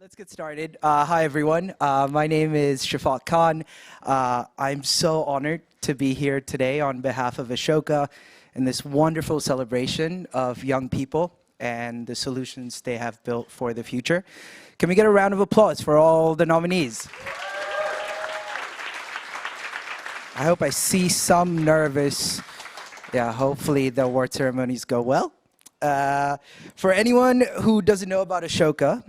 Let's get started. Hi, everyone. My name is Shafat Khan. I'm so honored to be here today on behalf of Ashoka in this wonderful celebration of young people and the solutions they have built for the future. Can we get a round of applause for all the nominees? I hope I see some nervous. Yeah, hopefully the award ceremonies go well. For anyone who doesn't know about Ashoka,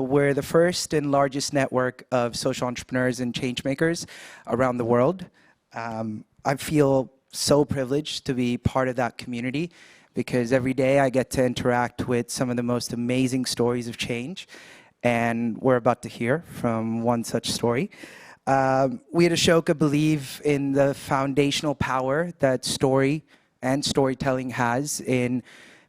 we're the first and largest network of social entrepreneurs and changemakers around the world. I feel so privileged to be part of that community because every day I get to interact with some of the most amazing stories of change, and we're about to hear from one such story. We at Ashoka believe in the foundational power that story and storytelling has in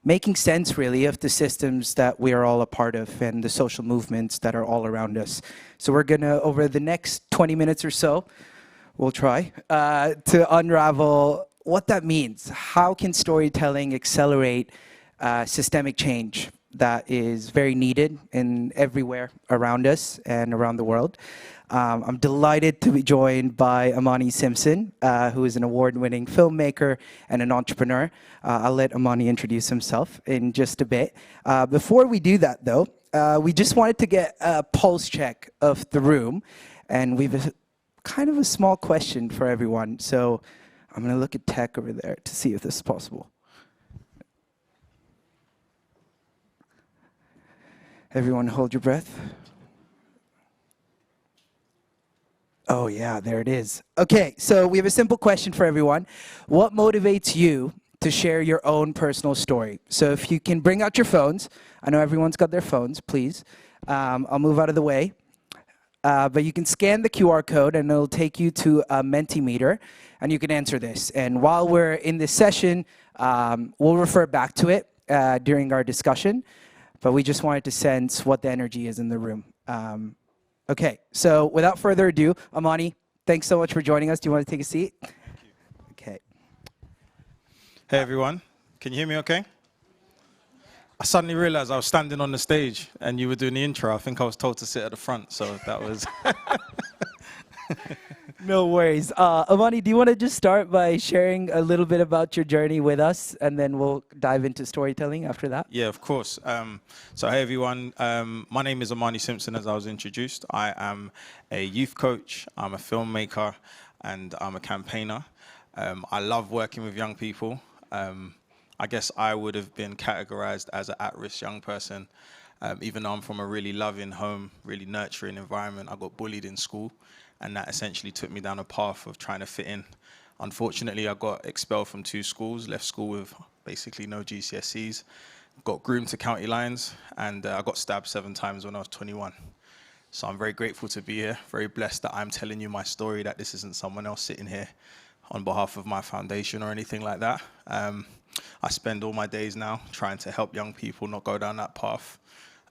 making sense, really, of the systems that we are all a part of and the social movements that are all around us. So we're going to, over the next 20 minutes or so, we'll try to unravel what that means. How can storytelling accelerate systemic change that is very needed in everywhere around us and around the world? I'm delighted to be joined by Amani Simpson, who is an award-winning filmmaker and an entrepreneur. I'll let Amani introduce himself in just a bit. Before we do that, though, we just wanted to get a pulse check of the room, and we've kind of a small question for everyone. So I'm going to look at tech over there to see if this is possible. Everyone hold your breath. Oh, yeah, there it is. Okay, so we have a simple question for everyone. What motivates you to share your own personal story? So if you can bring out your phones. I know everyone's got their phones, please. I'll move out of the way. But you can scan the QR code, and it'll take you to a Mentimeter, and you can answer this. And while we're in this session, we'll refer back to it during our discussion. But we just wanted to sense what the energy is in the room. Okay, so without further ado, Amani, thanks so much for joining us. Do you want to take a seat? Thank you. Okay. Hey, everyone. Can you hear me okay? I suddenly realized I was standing on the stage and you were doing the intro. I think I was told to sit at the front, so that was... No worries. Amani, do you want to just start by sharing a little bit about your journey with us, and then we'll dive into storytelling after that? Yeah, of course. So hey, everyone. My name is Amani Simpson, as I was introduced. I am a youth coach, I'm a filmmaker, and I'm a campaigner. I love working with young people. I guess I would have been categorized as an at-risk young person, even though I'm from a really loving home, really nurturing environment. I got bullied in school, and that essentially took me down a path of trying to fit in. Unfortunately, I got expelled from 2 schools, left school with basically no GCSEs, got groomed to county lines, and I got stabbed 7 times when I was 21. So I'm very grateful to be here, very blessed that I'm telling you my story, that this isn't someone else sitting here on behalf of my foundation or anything like that. I spend all my days now trying to help young people not go down that path.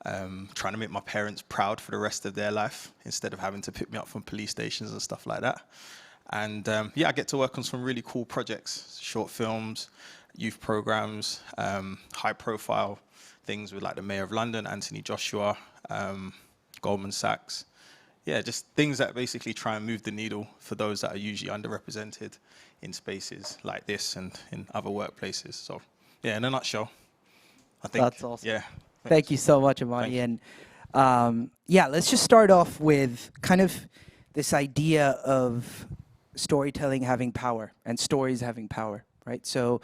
Trying to make my parents proud for the rest of their life instead of having to pick me up from police stations and stuff like that. And yeah, I get to work on some really cool projects, short films, youth programs, high profile things with like the Mayor of London, Anthony Joshua, Goldman Sachs. Yeah, just things that basically try and move the needle for those that are usually underrepresented in spaces like this and in other workplaces. So yeah, in a nutshell, I think. That's awesome. Yeah. Thank you so much, Amani. And yeah, let's just start off with kind of this idea of storytelling having power and stories having power, right? So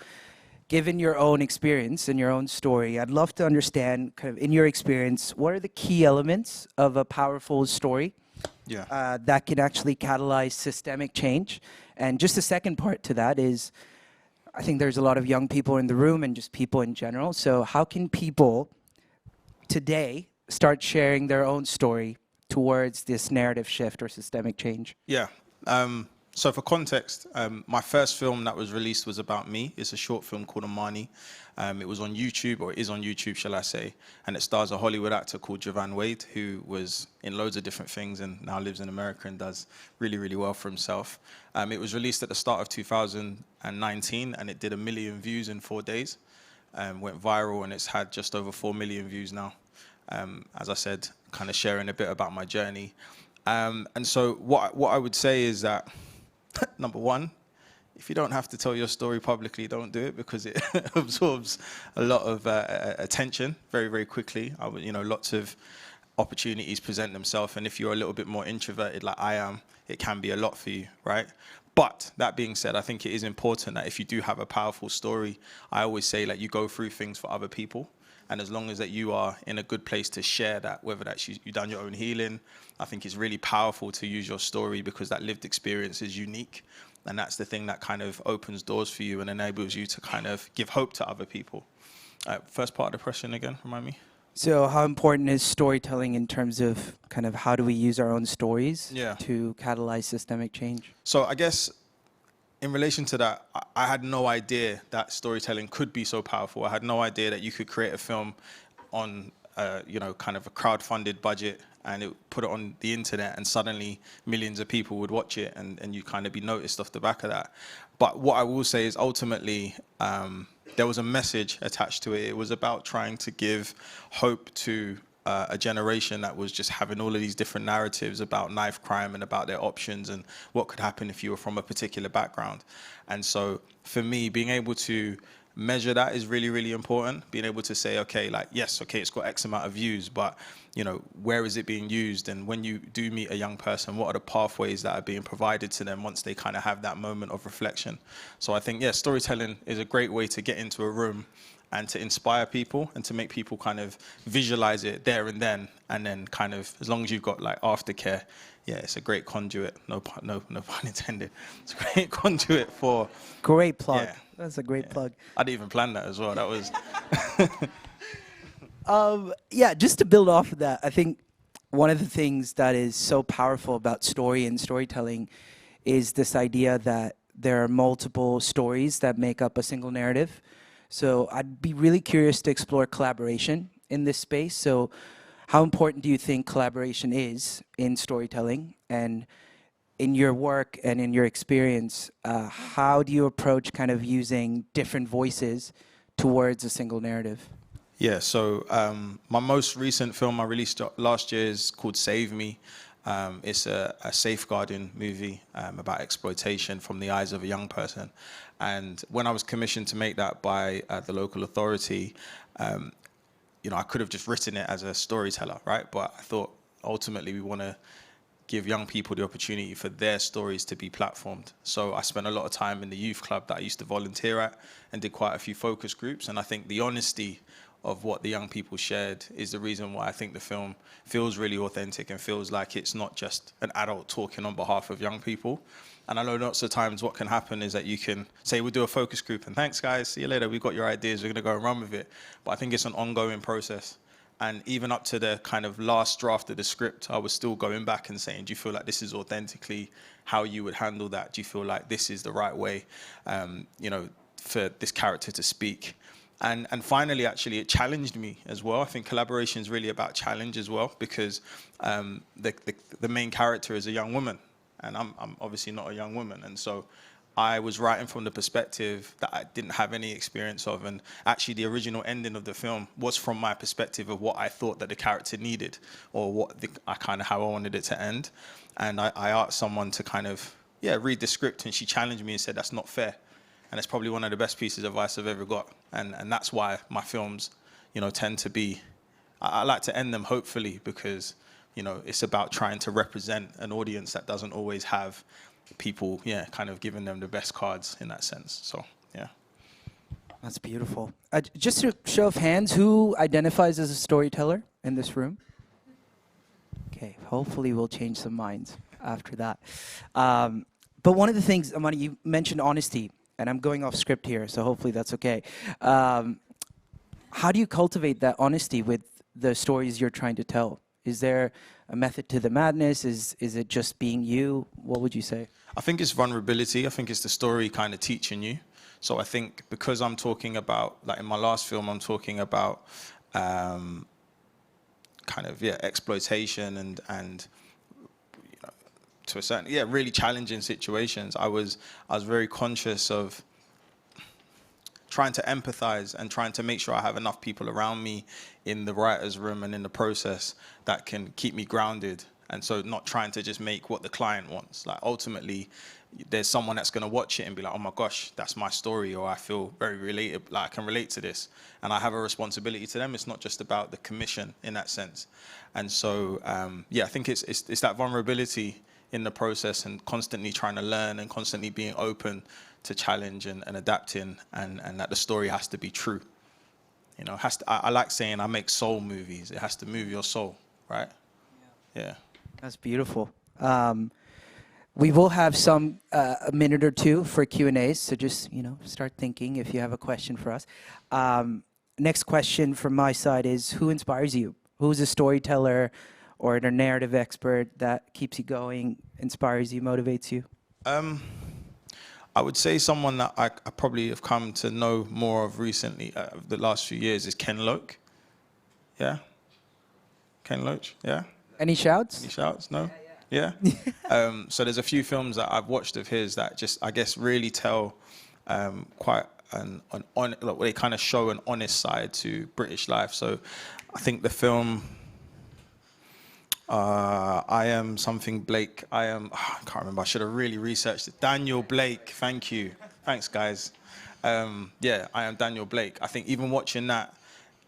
given your own experience and your own story, I'd love to understand, kind of in your experience, what are the key elements of a powerful story that can actually catalyze systemic change? And just the second part to that is, I think there's a lot of young people in the room and just people in general. So how can people today start sharing their own story towards this narrative shift or systemic change? Yeah. So for context, my first film that was released was about me. It's a short film called Amani. It was on YouTube, or it is on YouTube, shall I say, and it stars a Hollywood actor called Javan Wade, who was in loads of different things and now lives in America and does really, really well for himself. It was released at the start of 2019, and it did 1 million views in 4 days. Went viral, and it's had just over 4 million views now. As I said, kind of sharing a bit about my journey. And so what I would say is that, number one, if you don't have to tell your story publicly, don't do it, because it absorbs a lot of attention very, very quickly. Lots of opportunities present themselves, and if you're a little bit more introverted like I am, it can be a lot for you, right? But that being said, I think it is important that if you do have a powerful story, I always say that you go through things for other people. And as long as that you are in a good place to share that, whether that's you've done your own healing, I think it's really powerful to use your story, because that lived experience is unique. And that's the thing that kind of opens doors for you and enables you to kind of give hope to other people. First part of the question again, remind me. So how important is storytelling in terms of kind of how do we use our own stories to catalyze systemic change? So I guess in relation to that, I had no idea that storytelling could be so powerful. I had no idea that you could create a film on, kind of a crowd-funded budget, and put it on the internet, and suddenly millions of people would watch it, and you kind of be noticed off the back of that. But what I will say is ultimately, there was a message attached to it. It was about trying to give hope to a generation that was just having all of these different narratives about knife crime and about their options and what could happen if you were from a particular background. And so for me, being able to measure that is really, really important. Being able to say, okay, like, yes, okay, it's got X amount of views, but where is it being used? And when you do meet a young person, what are the pathways that are being provided to them once they kind of have that moment of reflection? So I think, storytelling is a great way to get into a room and to inspire people and to make people kind of visualize it there and then kind of, as long as you've got like aftercare, it's a great conduit. No pun intended. It's a great conduit for. Great plug. Yeah. That's a great plug. I didn't even plan that as well. That was. Just to build off of that, I think one of the things that is so powerful about story and storytelling is this idea that there are multiple stories that make up a single narrative. So I'd be really curious to explore collaboration in this space. So how important do you think collaboration is in storytelling? And in your work and in your experience, how do you approach kind of using different voices towards a single narrative? Yeah, so my most recent film I released last year is called Save Me. It's a safeguarding movie about exploitation from the eyes of a young person. And when I was commissioned to make that by the local authority, I could have just written it as a storyteller, right? But I thought ultimately we want to give young people the opportunity for their stories to be platformed. So I spent a lot of time in the youth club that I used to volunteer at and did quite a few focus groups. And I think the honesty of what the young people shared is the reason why I think the film feels really authentic and feels like it's not just an adult talking on behalf of young people. And I know lots of times what can happen is that you can say, we'll do a focus group and thanks guys, see you later, we've got your ideas, we're gonna go and run with it. But I think it's an ongoing process. And even up to the kind of last draft of the script, I was still going back and saying, do you feel like this is authentically how you would handle that? Do you feel like this is the right way, for this character to speak? And finally, actually, it challenged me as well. I think collaboration is really about challenge as well, because the main character is a young woman, and I'm obviously not a young woman. And so I was writing from the perspective that I didn't have any experience of. And actually, the original ending of the film was from my perspective of what I thought that the character needed, or how I wanted it to end. And I asked someone to kind of, read the script, and she challenged me and said, that's not fair. And it's probably one of the best pieces of advice I've ever got. And that's why my films, tend to be, I like to end them hopefully, because, it's about trying to represent an audience that doesn't always have people, kind of giving them the best cards in that sense. So, yeah. That's beautiful. Just a show of hands, who identifies as a storyteller in this room? Okay, hopefully we'll change some minds after that. But one of the things, Amani, you mentioned honesty. And I'm going off script here, so hopefully that's okay. How do you cultivate that honesty with the stories you're trying to tell? Is there a method to the madness? Is it just being you? What would you say? I think it's vulnerability. I think it's the story kind of teaching you. So I think because I'm talking about, like in my last film, I'm talking about exploitation and to a certain, really challenging situations. I was very conscious of trying to empathize and trying to make sure I have enough people around me in the writer's room and in the process that can keep me grounded. And so not trying to just make what the client wants. Like ultimately, there's someone that's going to watch it and be like, oh my gosh, that's my story, or I feel very related, like I can relate to this. And I have a responsibility to them. It's not just about the commission in that sense. And so, yeah, I think it's that vulnerability in the process and constantly trying to learn and constantly being open to challenge and adapting, and that the story has to be true. You know, I like saying I make soul movies. It has to move your soul, right? Yeah. That's beautiful. We will have a minute or two for Q&As, so just, start thinking if you have a question for us. Next question from my side is, who inspires you? Who's a storyteller or a narrative expert that keeps you going, inspires you, motivates you? I would say someone that I probably have come to know more of recently, the last few years, is Ken Loach. Yeah? Ken Loach, yeah? Any shouts? Any shouts? No? Yeah? So there's a few films that I've watched of his that just, I guess, really tell quite like they kind of show an honest side to British life. So I think the film, I Am Something Blake, I can't remember, I should have really researched it. Daniel Blake, thank you. Thanks, guys. Yeah, I Am Daniel Blake. I think even watching that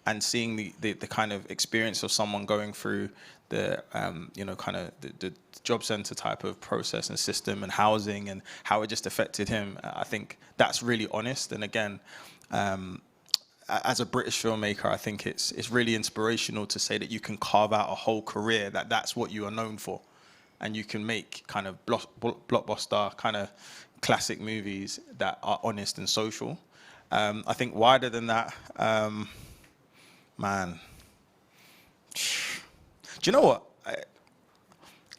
and seeing the kind of experience of someone going through the, kind of the job center type of process and system and housing and how it just affected him, I think that's really honest. And again, as a British filmmaker, I think it's really inspirational to say that you can carve out a whole career, that's what you are known for. And you can make kind of blockbuster, kind of classic movies that are honest and social. I think wider than that, man. Do you know what?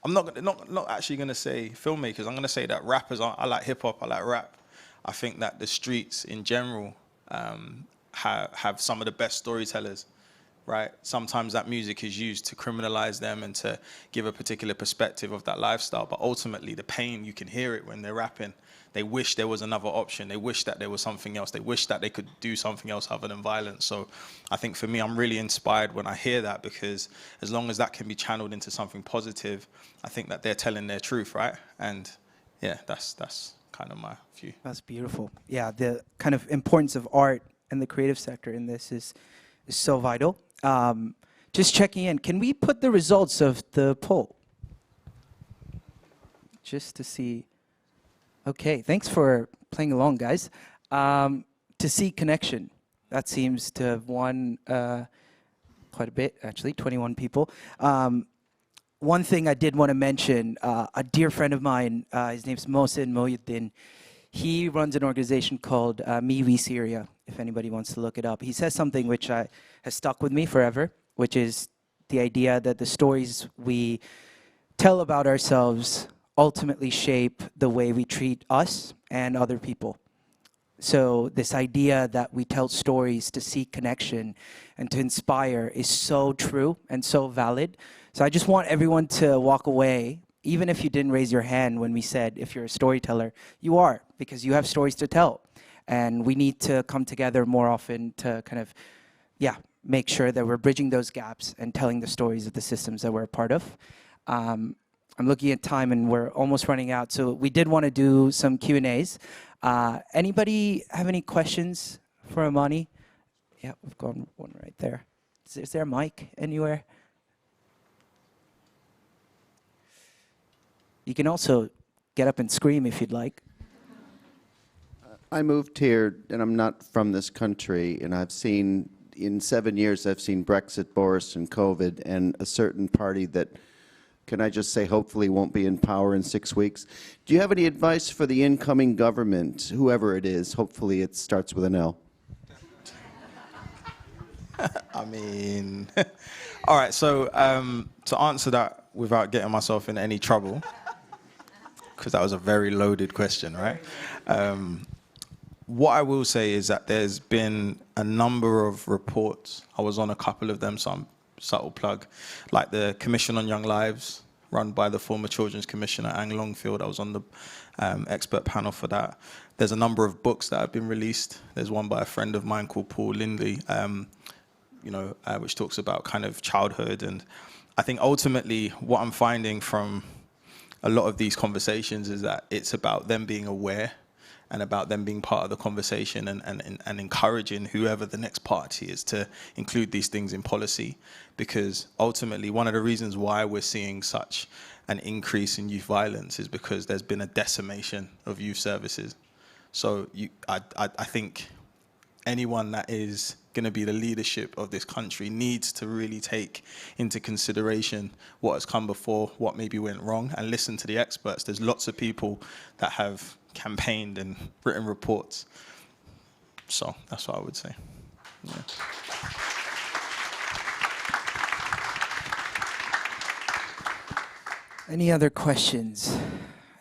I'm not actually going to say filmmakers. I'm going to say that rappers. I like hip hop. I like rap. I think that the streets in general have some of the best storytellers, right? Sometimes that music is used to criminalize them and to give a particular perspective of that lifestyle. But ultimately, the pain, you can hear it when they're rapping. They wish there was another option. They wish that there was something else. They wish that they could do something else other than violence. So I think for me, I'm really inspired when I hear that, because as long as that can be channeled into something positive, I think that they're telling their truth, right? And yeah, that's kind of my view. That's beautiful. Yeah, the kind of importance of art and the creative sector in this is so vital. Just checking in, can we put the results of the poll? Just to see. Okay, thanks for playing along, guys. To see connection, that seems to have won quite a bit, actually, 21 people. One thing I did want to mention, a dear friend of mine, his name's Mohsen Mohyuddin. He runs an organization called Me We Syria, if anybody wants to look it up. He says something which has stuck with me forever, which is the idea that the stories we tell about ourselves ultimately shape the way we treat us and other people. So this idea that we tell stories to seek connection and to inspire is so true and so valid. So I just want everyone to walk away, even if you didn't raise your hand when we said if you're a storyteller, you are, because you have stories to tell. And we need to come together more often to kind of, make sure that we're bridging those gaps and telling the stories of the systems that we're a part of. I'm looking at time and we're almost running out. So we did want to do some Q&As. Anybody have any questions for Amani? Yeah, we've got one right there. Is there a mic anywhere? You can also get up and scream if you'd like. I moved here, and I'm not from this country, and I've seen, in 7 years, I've seen Brexit, Boris, and COVID, and a certain party that, can I just say, hopefully won't be in power in 6 weeks. Do you have any advice for the incoming government, whoever it is? Hopefully it starts with an L. I mean, all right, so to answer that without getting myself in any trouble, because that was a very loaded question, right? What I will say is that there's been a number of reports. I was on a couple of them, so I'm subtle plug, like the Commission on Young Lives, run by the former Children's Commissioner, Ang Longfield. I was on the expert panel for that. There's a number of books that have been released. There's one by a friend of mine called Paul Lindley, which talks about kind of childhood. And I think ultimately what I'm finding from a lot of these conversations is that it's about them being aware and about them being part of the conversation and encouraging whoever the next party is to include these things in policy. Because ultimately, one of the reasons why we're seeing such an increase in youth violence is because there's been a decimation of youth services. So I think anyone that is going to be the leadership of this country needs to really take into consideration what has come before, what maybe went wrong, and listen to the experts. There's lots of people that have campaigned and written reports. So that's what I would say. Yeah. Any other questions?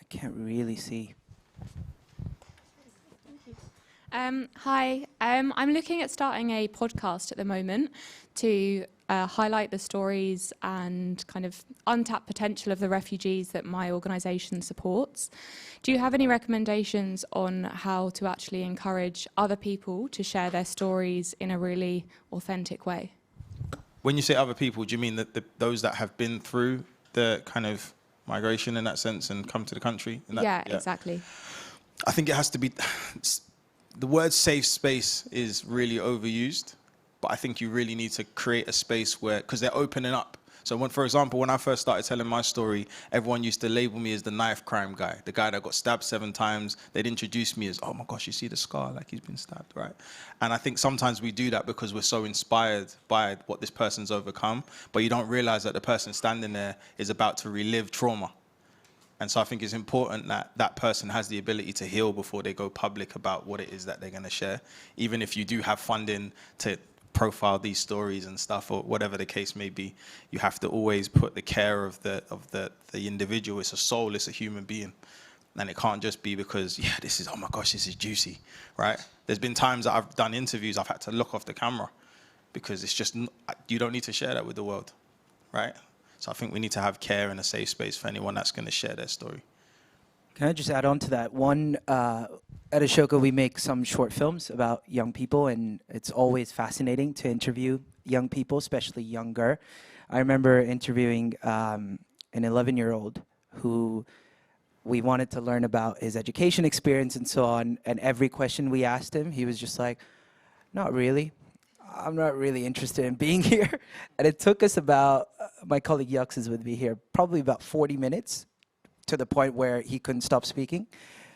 I can't really see. Hi, I'm looking at starting a podcast at the moment to highlight the stories and kind of untapped potential of the refugees that my organisation supports. Do you have any recommendations on how to actually encourage other people to share their stories in a really authentic way? When you say other people, do you mean that those that have been through the kind of migration in that sense and come to the country? Yeah, exactly. I think it has to be... The word safe space is really overused, but I think you really need to create a space where, because they're opening up. So when, for example, when I first started telling my story, everyone used to label me as the knife crime guy, the guy that got stabbed 7 times. They'd introduce me as, oh my gosh, you see the scar, like he's been stabbed, right? And I think sometimes we do that because we're so inspired by what this person's overcome, but you don't realize that the person standing there is about to relive trauma. And so I think it's important that that person has the ability to heal before they go public about what it is that they're going to share. Even if you do have funding to profile these stories and stuff, or whatever the case may be, you have to always put the care of the individual. It's a soul, it's a human being. And it can't just be because, yeah, this is, oh my gosh, this is juicy, right? There's been times that I've done interviews, I've had to look off the camera because it's just, you don't need to share that with the world, right? So I think we need to have care and a safe space for anyone that's going to share their story. Can I just add on to that? One, at Ashoka, we make some short films about young people, and it's always fascinating to interview young people, especially younger. I remember interviewing an 11-year-old who we wanted to learn about his education experience and so on, and every question we asked him, he was just like, not really. I'm not really interested in being here. And it took us about, my colleague Yux is with me here, probably about 40 minutes to the point where he couldn't stop speaking.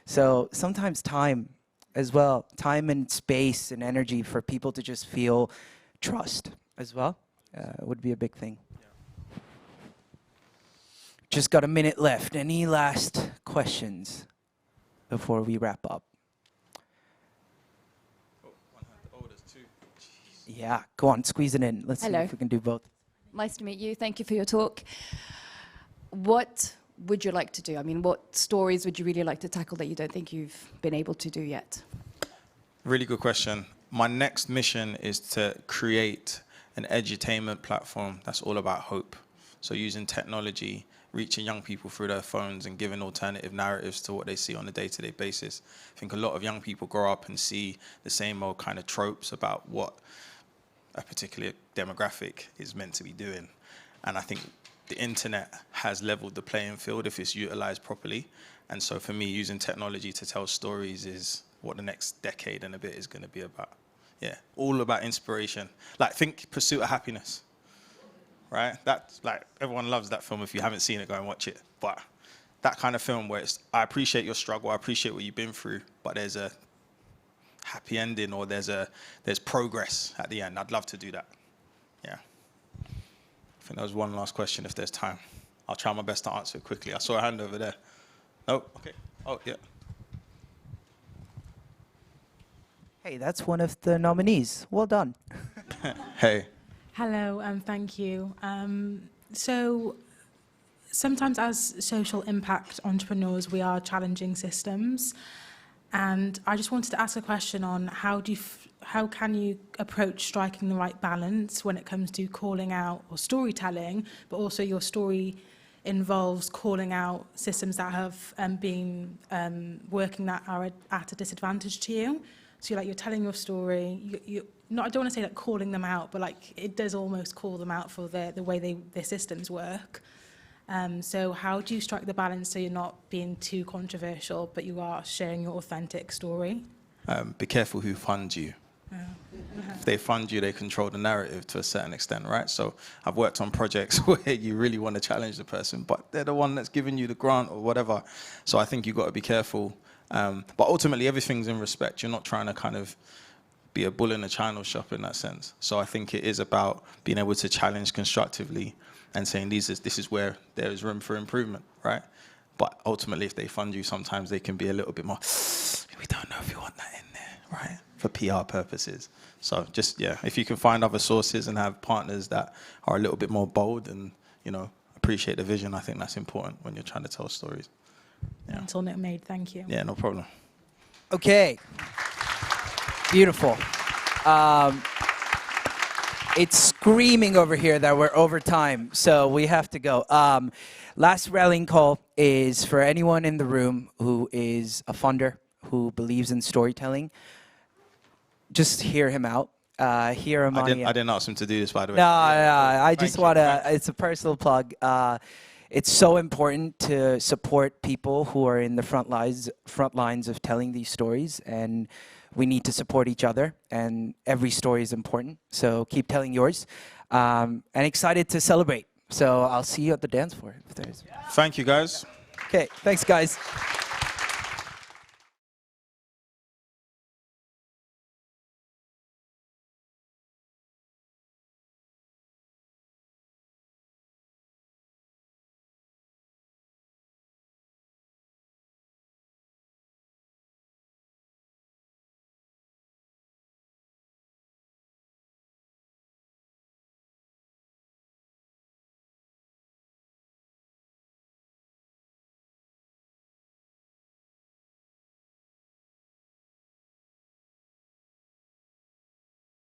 So sometimes time as well, time and space and energy for people to just feel trust as well would be a big thing. Yeah. Just got a minute left. Any last questions before we wrap up? Yeah, go on, squeeze it in. Let's see if we can do both. Nice to meet you. Thank you for your talk. What would you like to do? I mean, what stories would you really like to tackle that you don't think you've been able to do yet? Really good question. My next mission is to create an edutainment platform that's all about hope. So using technology, reaching young people through their phones and giving alternative narratives to what they see on a day-to-day basis. I think a lot of young people grow up and see the same old kind of tropes about what a particular demographic is meant to be doing. And I think the internet has leveled the playing field if it's utilized properly. And so for me, using technology to tell stories is what the next decade and a bit is going to be about. Yeah, all about inspiration. Like, think Pursuit of Happiness, right? That's like, everyone loves that film. If you haven't seen it, go and watch it. But that kind of film where it's, I appreciate your struggle, I appreciate what you've been through, but there's a happy ending, or there's progress at the end. I'd love to do that. Yeah. I think that was one last question if there's time. I'll try my best to answer it quickly. I saw a hand over there. Oh, okay. Oh, yeah. Hey, that's one of the nominees. Well done. Hey. Hello, thank you. So sometimes as social impact entrepreneurs, we are challenging systems. And I just wanted to ask a question on how can you approach striking the right balance when it comes to calling out or storytelling, but also your story involves calling out systems that have been working that are at a disadvantage to you. So you're telling your story. I don't want to say like calling them out, but like it does almost call them out for the way their systems work. So how do you strike the balance so you're not being too controversial, but you are sharing your authentic story? Be careful who funds you. If they fund you, they control the narrative to a certain extent, right? So I've worked on projects where you really want to challenge the person, but they're the one that's giving you the grant or whatever. So I think you've got to be careful. But ultimately, everything's in respect. You're not trying to kind of be a bull in a china shop in that sense. So I think it is about being able to challenge constructively and saying this is where there is room for improvement, right? But ultimately, if they fund you, sometimes they can be a little bit more, we don't know if you want that in there, right? For PR purposes. So just, yeah, if you can find other sources and have partners that are a little bit more bold and, appreciate the vision, I think that's important when you're trying to tell stories. Yeah. Until Nick made, thank you. Yeah, no problem. Okay. Beautiful. It's screaming over here that we're over time, so we have to go. Last rallying call is for anyone in the room who is a funder, who believes in storytelling. Just hear him out. Hear Amani. I didn't ask him to do this, by the way. No, I just want to, Thank you. it's a personal plug. It's so important to support people who are in the front lines of telling these stories, and we need to support each other, and every story is important. So keep telling yours, and excited to celebrate. So I'll see you at the dance floor if there's. Thank you, guys. Okay, thanks, guys.